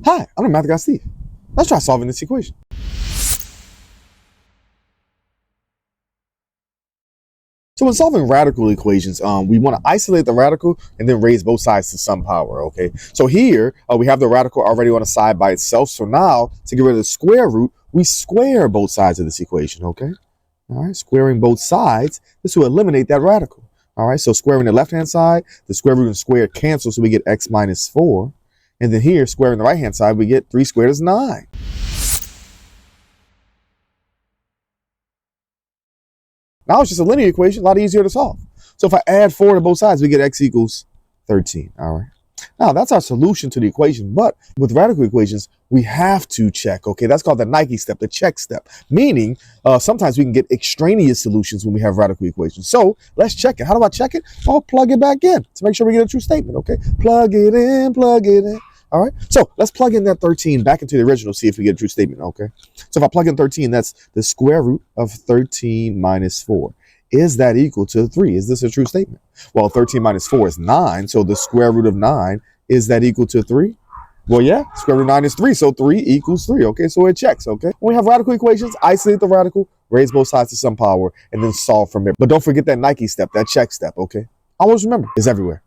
Hi, I'm the Math Guy Steve. Let's try solving this equation. So when solving radical equations, we want to isolate the radical and then raise both sides to some power, okay? So here, we have the radical already on a side by itself. So now, to get rid of the square root, we square both sides of this equation, okay? All right, squaring both sides, this will eliminate that radical. All right, so squaring the left-hand side, the square root and square cancel, so we get x minus 4. And then here, squaring the right-hand side, we get 3 squared is 9. Now it's just a linear equation, a lot easier to solve. So if I add 4 to both sides, we get x equals 13, all right? Now that's our solution to the equation, but with radical equations, we have to check, okay? That's called the Nike step, the check step, meaning sometimes we can get extraneous solutions when we have radical equations. So let's check it. How do I check it? I'll plug it back in to make sure we get a true statement, okay? Plug it in, plug it in. All right, so let's plug in that 13 back into the original, see if we get a true statement, okay? So if I plug in 13, that's the square root of 13 minus 4. Is that equal to 3? Is this a true statement? Well, 13 minus 4 is 9, so the square root of 9, is that equal to 3? Well, yeah, square root of 9 is 3, so 3 equals 3, okay? So it checks, okay? When we have radical equations, isolate the radical, raise both sides to some power, and then solve from there. But don't forget that Nike step, that check step, okay? Always remember, it's everywhere.